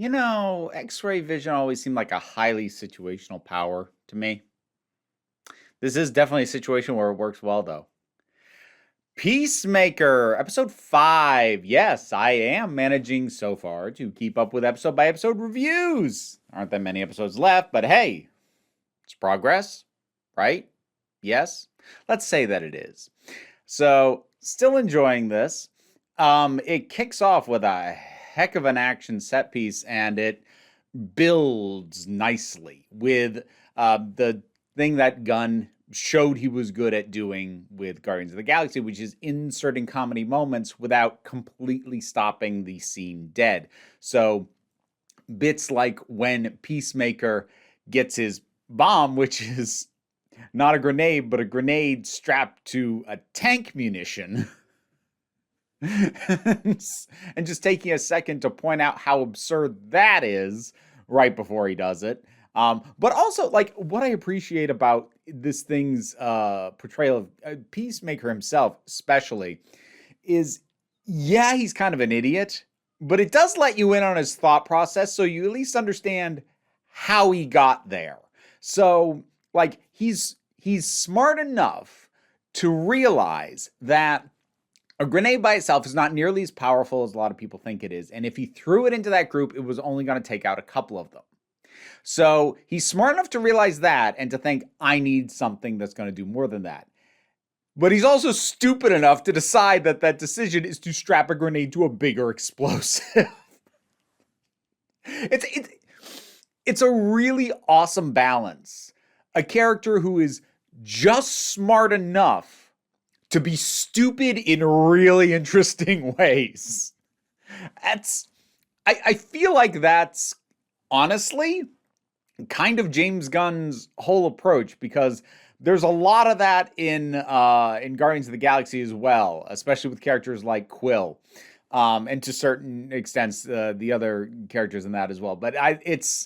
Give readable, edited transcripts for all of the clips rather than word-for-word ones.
X-ray vision always seemed like a highly situational power to me. This is definitely a situation where it works well, though. Peacemaker, episode 5. Yes, I am managing so far to keep up with episode by episode reviews. Aren't that many episodes left, but hey, it's progress, right? Yes? Let's say that it is. So, still enjoying this. It kicks off with a heck of an action set piece, and it builds nicely with the thing that Gunn showed he was good at doing with Guardians of the Galaxy, which is inserting comedy moments without completely stopping the scene dead. So bits like when Peacemaker gets his bomb, which is not a grenade, but a grenade strapped to a tank munition. And just taking a second to point out how absurd that is right before he does it. But also, like, what I appreciate about this thing's portrayal of Peacemaker himself, especially, is yeah, he's kind of an idiot, but it does let you in on his thought process, so you at least understand how he got there. So, like, he's smart enough to realize that a grenade by itself is not nearly as powerful as a lot of people think it is, and if he threw it into that group, it was only going to take out a couple of them. So he's smart enough to realize that and to think, I need something that's going to do more than that. But he's also stupid enough to decide that that decision is to strap a grenade to a bigger explosive. It's a really awesome balance. A character who is just smart enough to be stupid in really interesting ways. I feel like that's honestly kind of James Gunn's whole approach, because there's a lot of that in Guardians of the Galaxy as well, especially with characters like Quill, and to certain extents the other characters in that as well. But it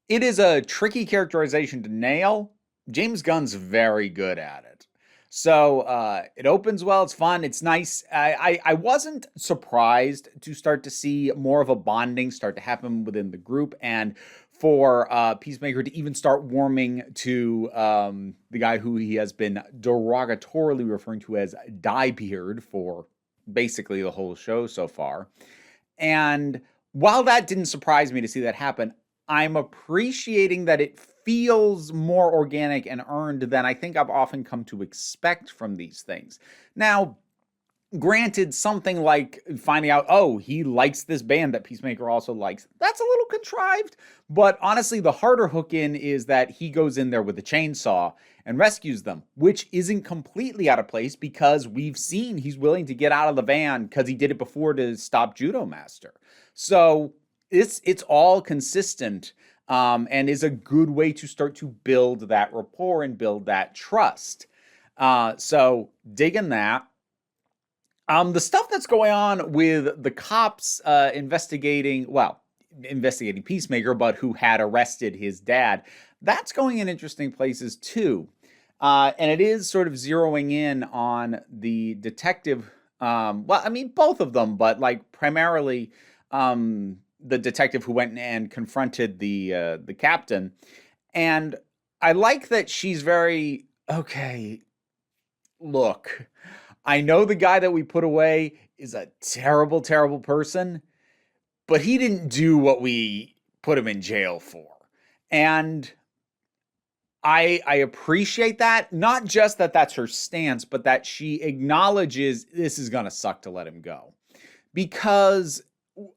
is a tricky characterization to nail. James Gunn's very good at it. So it opens well. It's fun. It's nice. I wasn't surprised to start to see more of a bonding start to happen within the group, and for Peacemaker to even start warming to the guy who he has been derogatorily referring to as Diebeard for basically the whole show so far. And while that didn't surprise me to see that happen, I'm appreciating that it feels more organic and earned than I think I've often come to expect from these things. Now, granted, something like finding out, oh, he likes this band that Peacemaker also likes, that's a little contrived. But honestly, the harder hook in is that he goes in there with a chainsaw and rescues them, which isn't completely out of place because we've seen he's willing to get out of the van because he did it before to stop Judo Master. So it's all consistent, and is a good way to start to build that rapport and build that trust. So digging that. The stuff that's going on with the cops investigating Peacemaker, but who had arrested his dad, that's going in interesting places too. And it is sort of zeroing in on the detective. Both of them, but like primarily the detective who went and confronted the captain. And I like that she's very, okay, look, I know the guy that we put away is a terrible, terrible person, but he didn't do what we put him in jail for. And I appreciate that. Not just that that's her stance, but that she acknowledges this is going to suck to let him go. Because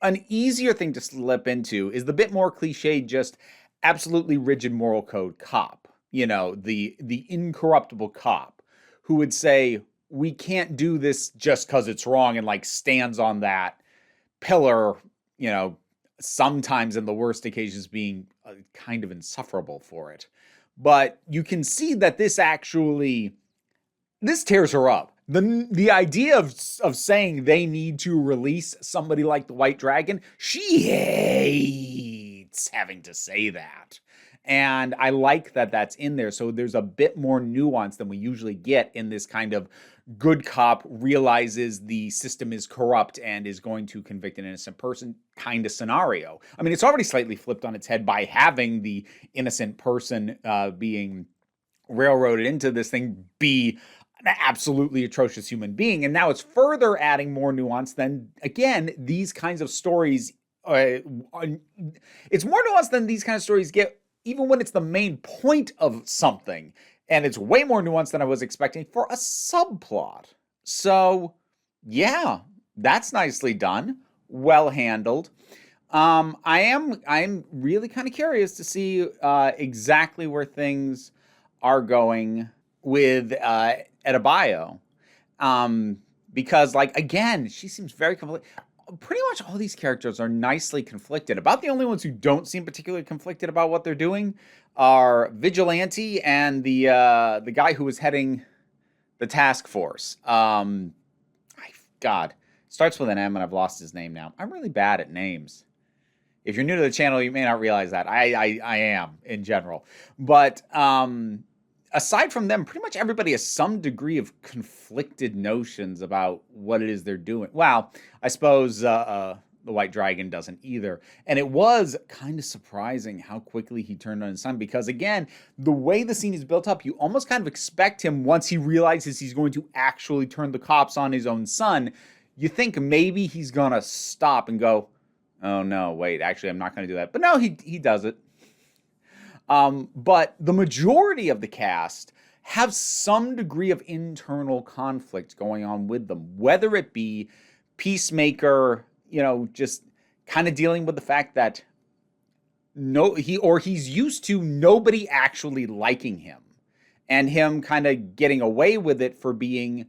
an easier thing to slip into is the bit more cliched, just absolutely rigid moral code cop. The incorruptible cop who would say, we can't do this just because it's wrong, and like stands on that pillar, sometimes in the worst occasions being kind of insufferable for it. But you can see that this tears her up. The idea of saying they need to release somebody like the White Dragon, she hates having to say that. And I like that that's in there. So there's a bit more nuance than we usually get in this kind of good cop realizes the system is corrupt and is going to convict an innocent person kind of scenario. I mean, it's already slightly flipped on its head by having the innocent person being railroaded into this thing be an absolutely atrocious human being. And now it's further adding more nuance than, again, these kinds of stories. It's more nuanced than these kind of stories get, even when it's the main point of something. And it's way more nuanced than I was expecting for a subplot. So, yeah, that's nicely done. Well handled. I'm really kind of curious to see exactly where things are going with Adebayo. Because, like, again, she seems very conflicted. Pretty much all these characters are nicely conflicted. About the only ones who don't seem particularly conflicted about what they're doing are Vigilante and the guy who was heading the task force. God, starts with an M and I've lost his name now. I'm really bad at names. If you're new to the channel, you may not realize that. I am in general. But aside from them, pretty much everybody has some degree of conflicted notions about what it is they're doing. Well, I suppose the White Dragon doesn't either. And it was kind of surprising how quickly he turned on his son, because, again, the way the scene is built up, you almost kind of expect him, once he realizes he's going to actually turn the cops on his own son, you think maybe he's going to stop and go, oh, no, wait, actually, I'm not going to do that. But no, he does it. But the majority of the cast have some degree of internal conflict going on with them, whether it be Peacemaker, just kind of dealing with the fact that he's used to nobody actually liking him, and him kind of getting away with it for being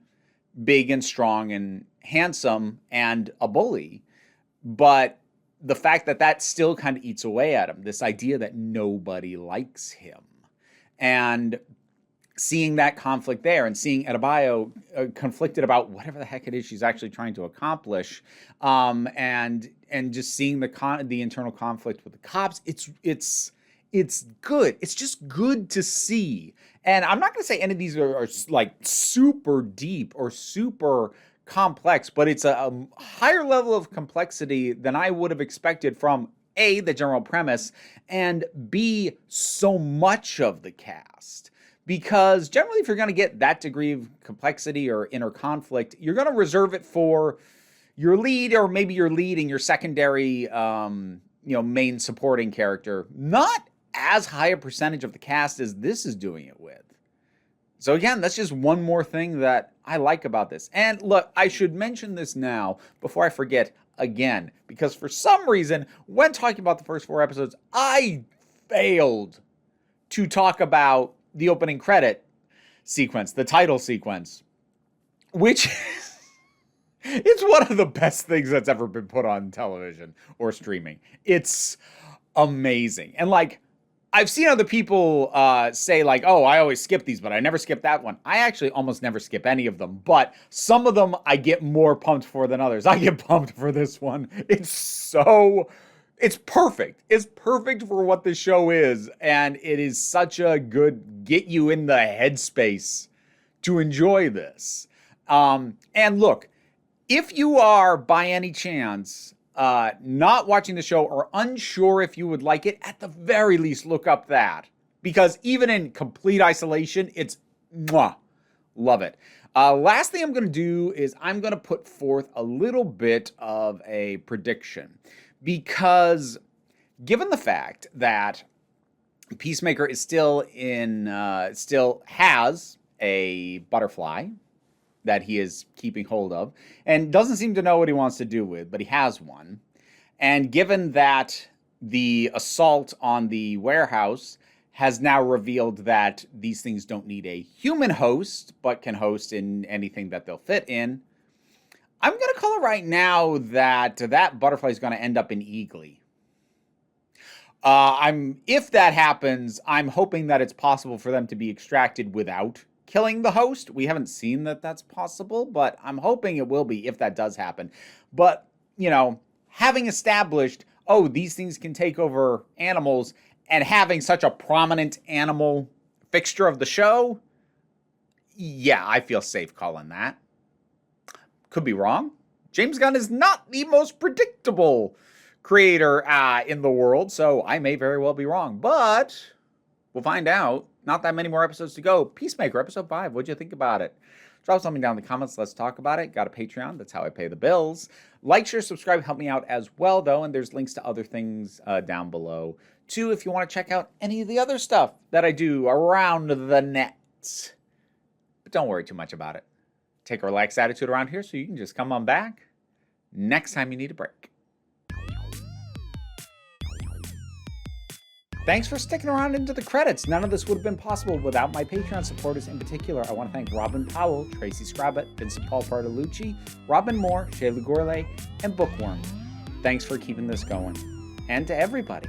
big and strong and handsome and a bully. But the fact that still kind of eats away at him, this idea that nobody likes him, and seeing that conflict there, and seeing Adebayo conflicted about whatever the heck it is she's actually trying to accomplish, and just seeing the internal conflict with the cops, it's good. It's just good to see. And I'm not going to say any of these are like super deep or super complex, but it's a higher level of complexity than I would have expected from A, the general premise, and B, so much of the cast. Because generally, if you're going to get that degree of complexity or inner conflict, you're going to reserve it for your lead, or maybe your lead and your secondary, main supporting character. Not as high a percentage of the cast as this is doing it with. So again, that's just one more thing that I like about this. And look, I should mention this now before I forget again, because for some reason, when talking about the first 4 episodes, I failed to talk about the opening credit sequence, the title sequence, which it's one of the best things that's ever been put on television or streaming. It's amazing. And like, I've seen other people say like, oh, I always skip these, but I never skip that one. I actually almost never skip any of them, but some of them I get more pumped for than others. I get pumped for this one. It's perfect. It's perfect for what this show is, and it is such a good get you in the headspace to enjoy this. And look, if you are by any chance not watching the show or unsure if you would like it, at the very least, look up that. Because even in complete isolation, it's mwah. Love it. Last thing I'm going to do is I'm going to put forth a little bit of a prediction. Because given the fact that Peacemaker is still has a butterfly that he is keeping hold of, and doesn't seem to know what he wants to do with, but he has one. And given that the assault on the warehouse has now revealed that these things don't need a human host, but can host in anything that they'll fit in, I'm going to call it right now that butterfly is going to end up in Eagly. If that happens, I'm hoping that it's possible for them to be extracted without killing the host. We haven't seen that that's possible, but I'm hoping it will be if that does happen. But, having established, oh, these things can take over animals, and having such a prominent animal fixture of the show, Yeah, I feel safe calling that. Could be wrong. James Gunn is not the most predictable creator in the world, so I may very well be wrong. But we'll find out. Not that many more episodes to go. Peacemaker, episode 5. What'd you think about it? Drop something down in the comments. Let's talk about it. Got a Patreon. That's how I pay the bills. Like, share, subscribe. Help me out as well, though. And there's links to other things down below, too, if you want to check out any of the other stuff that I do around the net. But don't worry too much about it. Take a relaxed attitude around here so you can just come on back next time you need a break. Thanks for sticking around into the credits. None of this would have been possible without my Patreon supporters in particular. I want to thank Robin Powell, Tracy Scrabbit, Vincent Paul Bartolucci, Robin Moore, Shayla Gourlay, and Bookworm. Thanks for keeping this going. And to everybody,